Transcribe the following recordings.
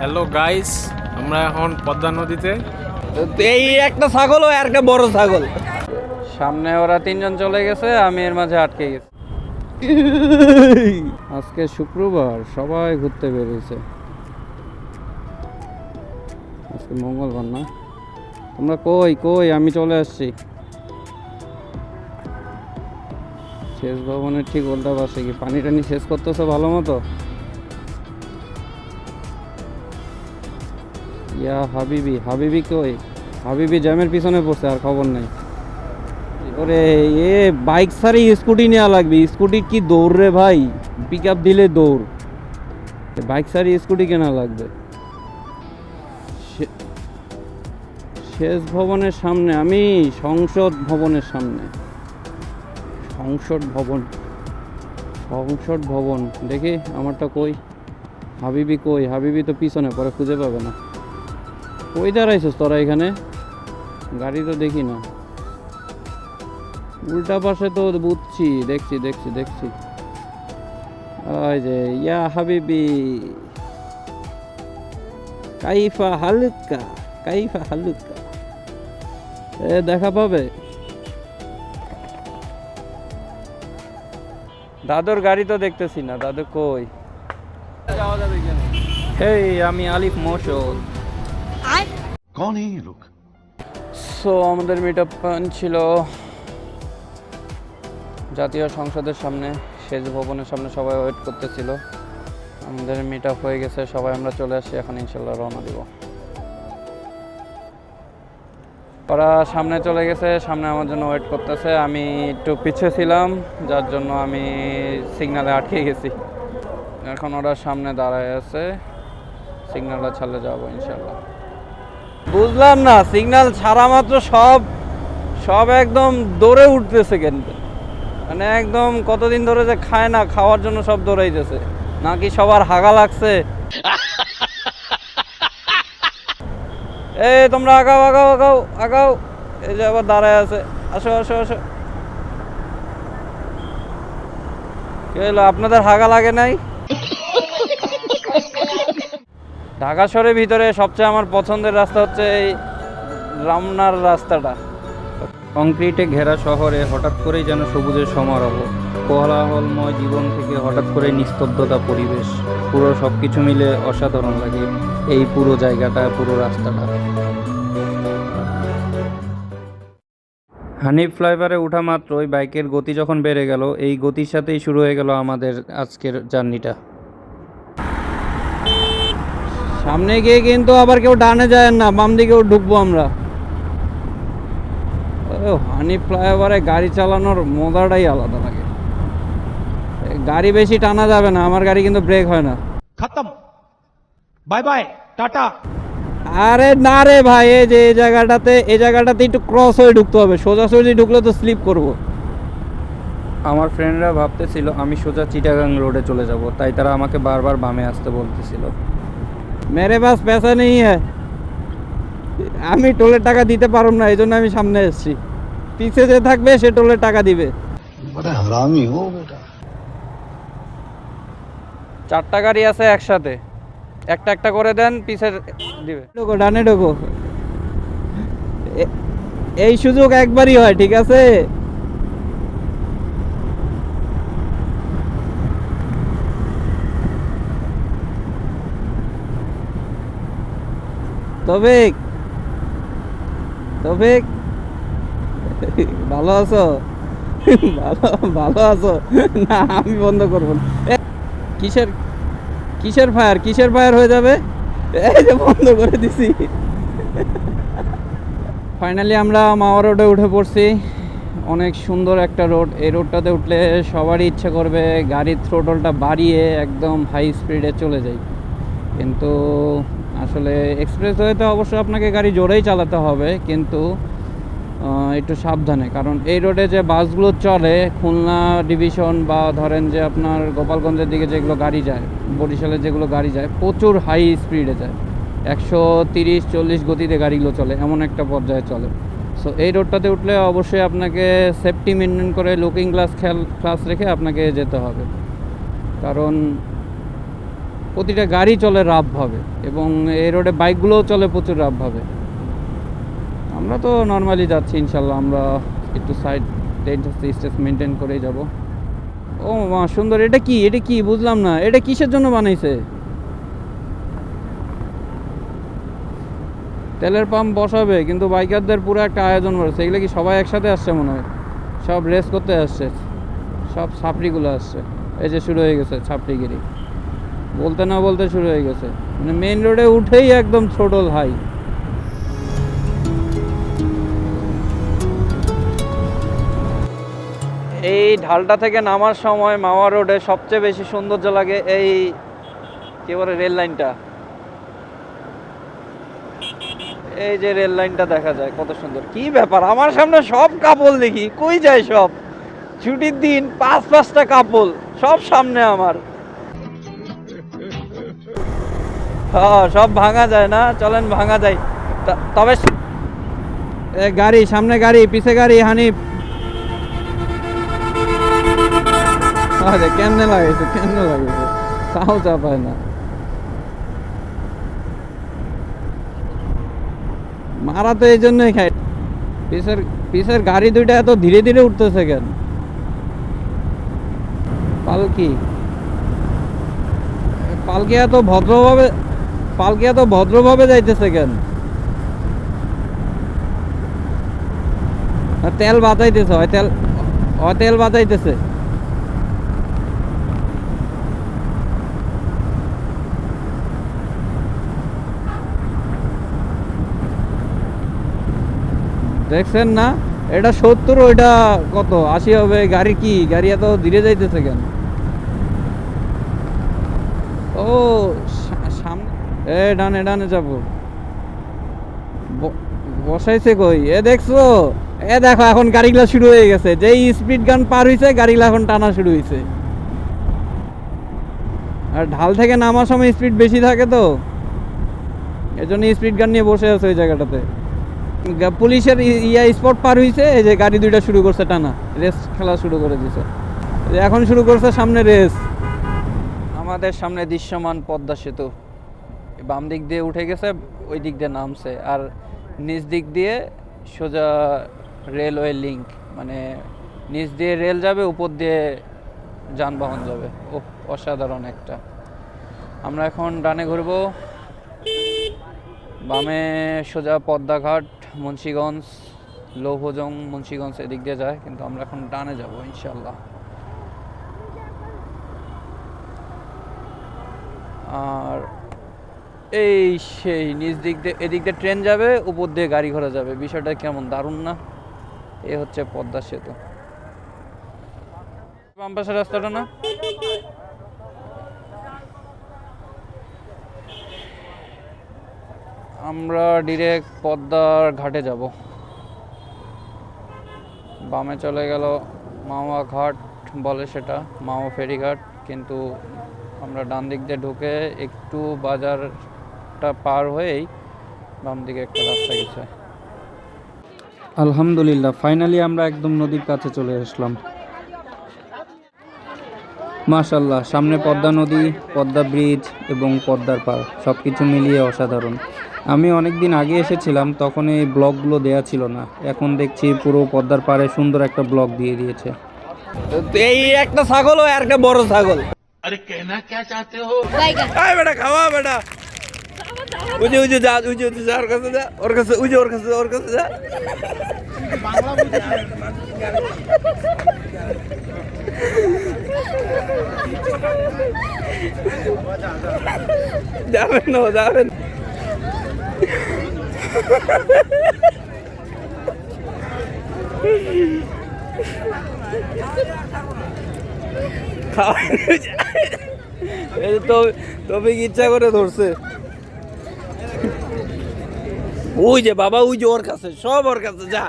Hello guys, আমরা এখন পদ্মা নদীতে। এই একটা ছাগল আর একটা বড় ছাগল। সামনে ওরা তিনজন চলে গেছে, আমি এর মাঝে আটকে গেছি। আজকে শুক্রবার, সবাই ঘুরতে বেরিয়েছে। আজকে মঙ্গলবার না? তোমরা কই কই? আমি চলে আসছি। সেচ ভবনের ঠিক উল্টা পাশে। কি পানি টানি শেষ করতেছো ভালো মতো? ইয়া হাবিবি, হাবিবি কই? হাবিবি জ্যামের পিছনে পড়ছে, আর খবর নেই। ওরে এ বাইক সারি স্কুটি নেওয়া লাগবে। স্কুটি কি দৌড় রে ভাই, পিক আপ দিলে দৌড়। বাইক সারি স্কুটি কেনা লাগবে। সেচ ভবনের সামনে আমি, সংসদ ভবনের সামনে। সংসদ ভবন, সংসদ ভবন। দেখি আমারটা কই? হাবিবি কই? হাবিবি তো পিছনে, পরে খুঁজে পাবে না। কই দাঁড়াইছিস তোরা এখানে? গাড়ি তো দেখি না। উল্টা পাশে তো বুঝছি, দেখছি দেখছি দেখছি। ওই যে ইয়া হাবিবি, কাইফা হালুকা, কাইফা হালুকা। এ দেখা পাবে। দাদুর গাড়ি তো দেখতেছি না। দাদু কই? যাওয়া যাবে কেন? হেই, আমি আলিফ মোশন। कौन है ये लोग? সো আমাদের মিট আপ ছিল জাতীয় সংসদের সামনে, সেচ ভবনের সামনে। সবাই ওয়েট করতেছিল। আমাদের মিট আপ হয়ে গেছে, সবাই আমরা চলে আসছি। এখন ইনশাল্লাহ রওনা দিব। ওরা সামনে চলে গেছে, সামনে আমার জন্য ওয়েট করতেছে। আমি একটু পিছিয়ে ছিলাম, যার জন্য আমি সিগনালে আটকে গেছি। এখন ওরা সামনে দাঁড়ায় আছে, সিগনালটা ছাড়লে যাবো ইনশাল্লাহ। বুঝলাম না, সিগন্যাল ছাড়া মাত্র সব সব একদম দৌড়ে উঠতেছে কেন? মানে একদম কতদিন ধরে যে খায় না, খাওয়ার জন্য সব দৌড়াইতেছে। নাকি সবার হাগা লাগছে? এই তোমরা আগাও আগাও আগাও আগাও। এই যে আবার দাঁড়ায় আছে। আসো আসো আসো। কি হলো, আপনাদের হাগা লাগে নাই? ঢাকা শহরের ভিতরে সবচেয়ে আমার পছন্দের রাস্তা হচ্ছে এই রমনার রাস্তাটা। কংক্রিটে ঘেরা শহরে হঠাৎ করেই যেন সবুজের সমারোহ। কোলাহলময় জীবন থেকে হঠাৎ করে নিস্তব্ধতা পরিবেশ। পুরো সব কিছু মিলে অসাধারণ লাগে এই পুরো জায়গাটা, পুরো রাস্তাটা। হানিফ ফ্লাইওভারে ওঠা মাত্রই বাইকের গতি যখন বেড়ে গেল, এই গতির সাথেই শুরু হয়ে গেল আমাদের আজকের জার্নিটা। সামনে গিয়ে কিন্তু আবার কেউ ডানে যায় না, বাম দিকেও ঢুকবো আমরা। হানিফ ফ্লাইওভারে গাড়ি চালানোর মজাটাই আলাদা লাগে। গাড়ি বেশি টানা যাবে না, আমার গাড়ি কিন্তু ব্রেক হয় না। खत्म, बाय बाय, टाटा। আরে না রে ভাই, এই যে এই জায়গাটাতে একটু ক্রস হয়ে ঢুকতে হবে। সোজাসুজি ঢুকলে তো স্লিপ করব। আমার ফ্রেন্ডরা ভাবতেছিল আমি সোজা চিটাগাং রোডে চলে যাব, তাই তারা আমাকে বারবার বামে আসতে বলতেছিল। মেরে পাস পয়সা নেই হ্যাঁ, আমি টোলের টাকা দিতে পারব না, এই জন্য আমি সামনে এসেছি। পিছে যে থাকবে সে টোলের টাকা দিবে। बड़ा हरामी हो बेटा। 4টা গাড়ি আছে একসাথে, একটা একটা করে দেন, পিছে দিবে। ঢোকো, ডানে ঢোকো। এই সুযোগ একবারই হয়, ঠিক আছে? তৌফিক, তৌফিক ভালো আছো? ভালো ভালো আছো? না আমি বন্ধ করবো না। কিসের কিসের ফায়ার, কিসের ফায়ার হয়ে যাবে? এই যে বন্ধ করে দিছি। ফাইনালি আমরা মাওয়া রোডে উঠে পড়ছি। অনেক সুন্দর একটা রোড। এই রোডটাতে উঠলে সবারই ইচ্ছে করবে গাড়ির থ্রোটলটা বাড়িয়ে একদম হাই স্পিডে চলে যাই, কিন্তু আসলে এক্সপ্রেসওয়েতে অবশ্য আপনাকে গাড়ি জোরেই চালাতে হবে, কিন্তু একটু সাবধানে। কারণ এই রোডে যে বাসগুলো চলে, খুলনা ডিভিশন বা ধরেন যে আপনার গোপালগঞ্জের দিকে যেগুলো গাড়ি যায়, বরিশালের যেগুলো গাড়ি যায়, প্রচুর হাই স্পিডে যায়। 130-40 গতিতে গাড়িগুলো চলে, এমন একটা পর্যায়ে চলে। সো এই রোডটাতে উঠলে অবশ্যই আপনাকে সেফটি মেনটেন করে লুকিং গ্লাস রেখে আপনাকে যেতে হবে। কারণ প্রতিটা গাড়ি চলে রাফভাবে এবং এই রোডে বাইকগুলোও চলে প্রচুর রাফভাবে। আমরা তো নর্মালি যাচ্ছি ইনশাল্লাহ, আমরা একটু সাইড স্টেজ মেনটেন করেই যাব। ও মা সুন্দর, এটা কি এটা কি বুঝলাম না, এটা কিসের জন্য বানাইছে? তেলের পাম্প বসাবে, কিন্তু বাইকারদের পুরো একটা আয়োজন করেছে। এগুলো কি সবাই একসাথে আসছে মনে হয়, সব রেস করতে আসছে, সব ছাপড়িগুলো আসছে। এই যে শুরু হয়ে গেছে ছাপড়িগিরি, বলতে না বলতে শুরু হয়ে গেছে, মানে মেইন রোডে উঠেই একদম থ্রোটল হাই। এই ঢালটা থেকে নামার সময় মাওয়া রোডে সবচেয়ে বেশি সৌন্দর্য লাগে এই কি বলে রেল লাইনটা। এই যে রেল লাইনটা দেখা যায় কত সুন্দর। কি ব্যাপার, আমার সামনে সব কাপল দেখি, কই যায় সব? ছুটির দিন 5-5টা কাপল সব সামনে আমার। হ্যাঁ সব ভাঙা যায় না, চলেন ভাঙা যায়। তবে গাড়ি সামনে, গাড়ি পিছে, গাড়ি হানিফ। আরে কেমনে লাগাইছে, কেমনে লাগাইছে, তাও চাপায় না। মারা তো এই জন্যই খাই। পিছের গাড়ি দুইটা এত ধীরে ধীরে উঠতেছে কেন? পালকি পালকি এত ভদ্রভাবে যাইতেছে কেন? তেল বাঁচাইতেছে, তেল বাঁচাইতেছে। দেখছেন না, এটা 70, ওইটা কত 80 হবে। গাড়ি কি, গাড়ি এত ধীরে যাইতেছে কেন? ও সামনে, ডানে ডানে যাবো। বসাইছে কই? দেখছো, দেখো এখন গাড়িগুলো শুরু হয়ে গেছে। যেই স্পিড গান পার হইছে, গাড়িগুলো এখন টানা শুরু হইছে। আর ঢাল থেকে নামার সময় স্পিড বেশি থাকে, তো এজন্য স্পিড গান নিয়ে বসে আছে ওই জায়গাটাতে। পুলিশের স্পট পার হইছে, এই যে গাড়ি দুইটা শুরু করছে টানা, রেস খেলা শুরু করে দিছে। এখন শুরু করছে সামনে রেস। আমাদের সামনে দৃশ্যমান পদ্মা সেতু, বাম দিক দিয়ে উঠে গেছে, ওই দিক দিয়ে নামছে। আর নিচ দিক দিয়ে সোজা রেলওয়ে লিঙ্ক, মানে নিচ দিয়ে রেল যাবে, উপর দিয়ে যানবাহন যাবে। ও অসাধারণ একটা। আমরা এখন ডানে ঘুরবো, বামে সোজা পদ্মাঘাট, মুন্সিগঞ্জ, লৌহজং, মুন্সিগঞ্জ এদিক দিয়ে যায়, কিন্তু আমরা এখন ডানে যাব ইনশাল্লাহ। আর এই সেই নিচ দিক দিয়ে, এদিক দিয়ে ট্রেন যাবে, উপর দিয়ে গাড়ি ঘোড়া যাবে। বিষয়টা কেমন দারুণ না? এ হচ্ছে পদ্মা সেতু। বাম পাশের রাস্তাটা না, আমরা ডিরেক্ট পদ্মার ঘাটে যাব। বামে চলে গেল মাওয়া ঘাট বলে, সেটা মাওয়া ফেরিঘাট, কিন্তু আমরা ডান দিক দিয়ে ঢুকে একটু বাজারটা পার হয়েই বাম দিকে একটা রাস্তা গেছে। আলহামদুলিল্লাহ, ফাইনালি আমরা একদম নদীর কাছে চলে আসলাম। মাশাল্লাহ, সামনে পদ্মা নদী, পদ্মা ব্রিজ এবং পদ্মার পার, সব কিছু মিলিয়ে অসাধারণ। আমি অনেক দিন আগে এসেছিলাম, তখন এই ব্লগগুলো দেয়া ছিল না। এখন দেখছি পুরো পদ্মার পাড়ে সুন্দর একটা ব্লগ দিয়ে দিয়েছে। এই একটা ছাগল আর একটা বড় ছাগল। আরে কেনা কে চাতে হো? আয় বেটা, খাওয়া বেটা। উজে উজে যা, উজে উজে যা, ওর কাছে যা, ওর কাছে উজে, ওর কাছে যা। বাংলা বুঝে যাবেন না, যাবেন। তবে ইচ্ছা করে ধরছে। ওই যে বাবা, ওই যে ওর কাছে, সব ওর কাছে যা।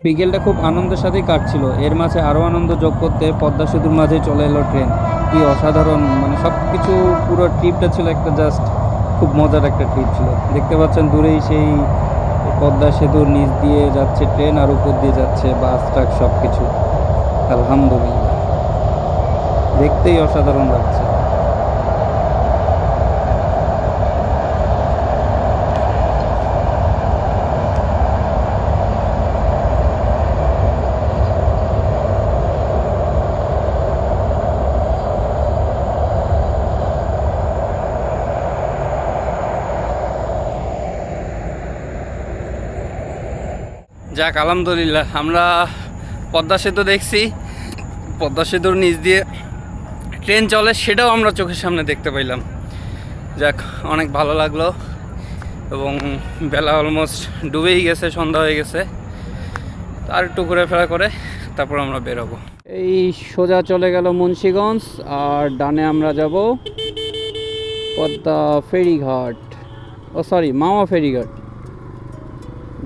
বিকেলটা খুব আনন্দের সাথেই কাটছিল। এর মাঝে আরও আনন্দ যোগ করতে পদ্মা সেতুর মাঝে চলে এলো ট্রেন। কি অসাধারণ, মানে সব কিছু, পুরো ট্রিপটা ছিল একটা জাস্ট খুব মজার একটা ট্রিপ ছিল। দেখতে পাচ্ছেন দূরেই সেই পদ্মা সেতুর নিচ দিয়ে যাচ্ছে ট্রেন, আর উপর দিয়ে যাচ্ছে বাস, ট্রাক, সব কিছু। আলহামদুলিল্লাহ। দেখতেই অসাধারণ লাগছে। যাক আলহামদুলিল্লাহ, আমরা পদ্মা সেতু দেখছি, পদ্মা সেতুর নিচ দিয়ে ট্রেন চলে, সেটাও আমরা চোখের সামনে দেখতে পাইলাম। যাক অনেক ভালো লাগলো, এবং বেলা অলমোস্ট ডুবেই গেছে, সন্ধ্যা হয়ে গেছে। আর একটু ঘোরাফেরা করে তারপর আমরা বেরোবো। এই সোজা চলে গেল মুন্সিগঞ্জ, আর ডানে আমরা যাব পদ্মা ফেরিঘাট, ও সরি মাওয়া ফেরিঘাট,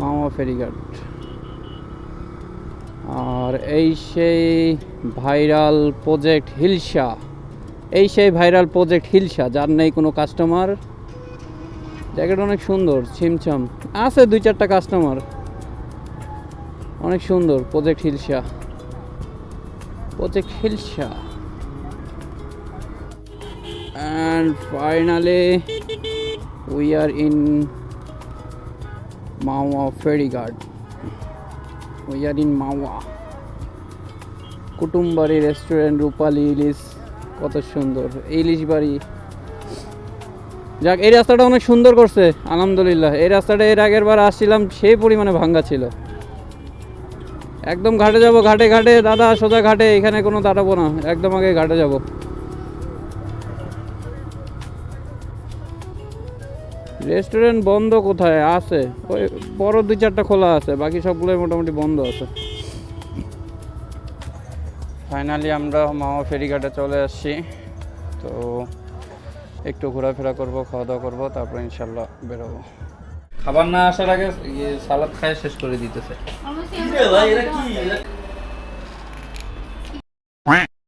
মাওয়া ফেরিঘাট। আর এই সেই ভাইরাল প্রজেক্ট হিলসা, এই সেই ভাইরাল প্রজেক্ট হিলসা, যার নেই কোনো কাস্টমার। জায়গাটা অনেক সুন্দর, ছিমছাম, আছে 2-4টা কাস্টমার, অনেক সুন্দর project Hilsa, project Hilsa. And finally we are in Mawa ফেরিঘাট, we are in Mawa. Kutumbari restaurant, রূপালী ইলিশ, কত সুন্দর ইলিশ বাড়ি। যাক এই রাস্তাটা অনেক সুন্দর করছে আলহামদুলিল্লাহ। এই রাস্তাটা এর আগের বার আসছিলাম, সেই পরিমাণে ভাঙ্গা ছিল। একদম ঘাটে যাব, ঘাটে ঘাটে দাদা, সোজা ঘাটে, এখানে কোনো দাঁড়াবো না, একদম আগে ঘাটে যাব। রেস্টুরেন্ট বন্ধ কোথায় আছে? ওই বড় 2-4টা খোলা আছে, বাকি সবগুলোই মোটামুটি বন্ধ আছে। ফাইনালি আমরা মাওয়া ফেরিঘাটে চলে আসছি। তো একটু ঘোরাফেরা করব, খাওয়া দাওয়া করবো, তারপর ইনশাল্লাহ বেরোবো। খাবার না আসার আগে সালাদ খায় শেষ করে দিতেছে।